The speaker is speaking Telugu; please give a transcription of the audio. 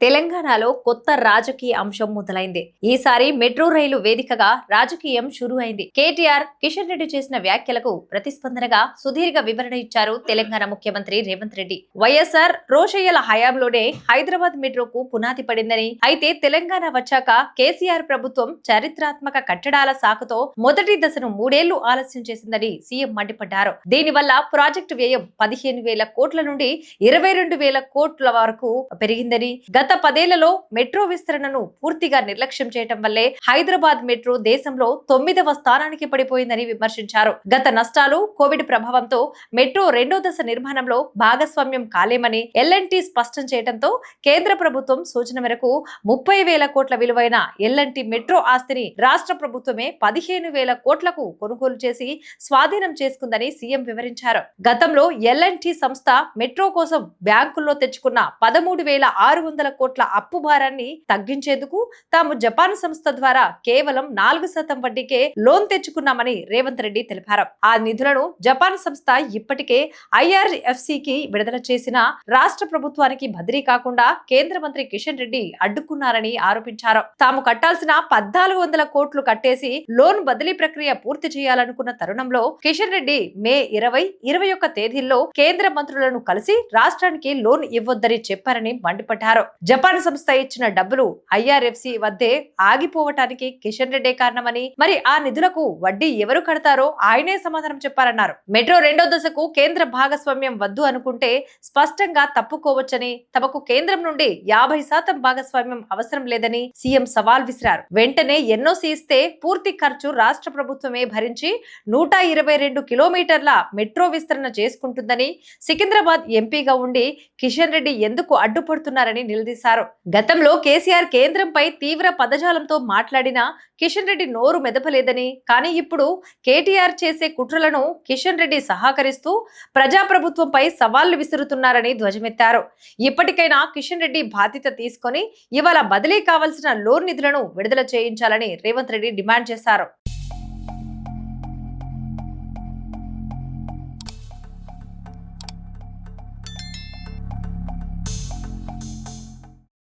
తెలంగాణలో కొత్త రాజకీయ అంశం మొదలైంది. ఈసారి మెట్రో రైలు వేదికగా రాజకీయం షురూ అయింది. కేటీఆర్, కిషన్ రెడ్డి చేసిన వ్యాఖ్యలకు ప్రతిస్పందనగా సుదీర్ఘ వివరణ ఇచ్చారు తెలంగాణ ముఖ్యమంత్రి రేవంత్ రెడ్డి. వైఎస్ఆర్ రోషయ్యల హయాంలోనే హైదరాబాద్ మెట్రోకు పునాది పడిందని, అయితే తెలంగాణ వచ్చాక కేసీఆర్ ప్రభుత్వం చారిత్రాత్మక కట్టడాల సాకుతో మొదటి దశను 3 ఏళ్లు ఆలస్యం చేసిందని సీఎం మండిపడ్డారు. దీనివల్ల ప్రాజెక్టు వ్యయం 15,000 కోట్ల నుండి 22,000 కోట్ల వరకు పెరిగిందని, గత 10 ఏళ్లలో మెట్రో విస్తరణను పూర్తిగా నిర్లక్ష్యం చేయటం వల్లే హైదరాబాద్ మెట్రో దేశంలో 9వ స్థానానికి పడిపోయిందని విమర్శించారు. గత నష్టాలు, కోవిడ్ ప్రభావంతో మెట్రో 2వ దశ నిర్మాణంలో భాగస్వామ్యం కాలేమని ఎల్ఎన్టీ స్పష్టం చేయడంతో కేంద్ర ప్రభుత్వం సూచన మేరకు 30,000 కోట్ల విలువైన ఎల్ఎన్టీ మెట్రో ఆస్తిని రాష్ట్ర ప్రభుత్వమే 15,000 కోట్లకు కొనుగోలు చేసి స్వాధీనం చేసుకుందని సీఎం వివరించారు. గతంలో ఎల్ఎన్టీ సంస్థ మెట్రో కోసం బ్యాంకుల్లో తెచ్చుకున్న 13,600 కోట్ల అప్పు భారాన్ని తగ్గించేందుకు తాము జపాన్ సంస్థ ద్వారా కేవలం 4% వడ్డీకే లోన్ తెచ్చుకున్నామని రేవంత్ రెడ్డి తెలిపారు. ఆ నిధులను జపాన్ సంస్థ ఇప్పటికే ఐఆర్ఎఫ్సికి విడుదల చేసిన రాష్ట్ర ప్రభుత్వానికి బదిలీ కాకుండా కేంద్ర మంత్రి కిషన్ రెడ్డి అడ్డుకున్నారని ఆరోపించారు. తాము కట్టాల్సిన 1,400 కోట్లు కట్టేసి లోన్ బదిలీ ప్రక్రియ పూర్తి చేయాలనుకున్న తరుణంలో కిషన్ రెడ్డి మే 20, 21 తేదీల్లో కేంద్ర మంత్రులను కలిసి రాష్ట్రానికి లోన్ ఇవ్వొద్దని చెప్పారని మండిపడ్డారు. జపాన్ సంస్థ ఇచ్చిన డబ్బులు ఐఆర్ఎఫ్సి వద్దే ఆగిపోవటానికి కిషన్ రెడ్డే కారణమని, మరి ఆ నిధులకు వడ్డీ ఎవరు కడతారో ఆయనే సమాధానం చెప్పారన్నారు. మెట్రో 2వ దశకు కేంద్ర భాగస్వామ్యం వద్దు అనుకుంటే స్పష్టంగా తప్పుకోవచ్చని, తమకు కేంద్రం నుండి 50% భాగస్వామ్యం అవసరం లేదని సీఎం సవాల్ విసిరారు. వెంటనే ఎన్ఓసీ ఇస్తే పూర్తి ఖర్చు రాష్ట్ర ప్రభుత్వమే భరించి 122 కిలోమీటర్ల మెట్రో విస్తరణ చేసుకుంటుందని సికింద్రాబాద్ ఎంపీగా ఉండి కిషన్ రెడ్డి ఎందుకు అడ్డుపడుతున్నారని నిలదీశారు. గతంలో కేసీఆర్ కేంద్రంపై తీవ్ర పదజాలంతో మాట్లాడినా కిషన్ రెడ్డి నోరు మెదపలేదని, కానీ ఇప్పుడు కేటీఆర్ చేసే కుట్రలను కిషన్ రెడ్డి సహకరిస్తూ ప్రజాప్రభుత్వంపై సవాళ్లు విసురుతున్నారని ధ్వజమెత్తారు. ఇప్పటికైనా కిషన్ రెడ్డి బాధ్యత తీసుకొని ఇవాళ బదిలీ కావాల్సిన లోన్ నిధులను విడుదల చేయించాలని రేవంత్ రెడ్డి డిమాండ్ చేశారు.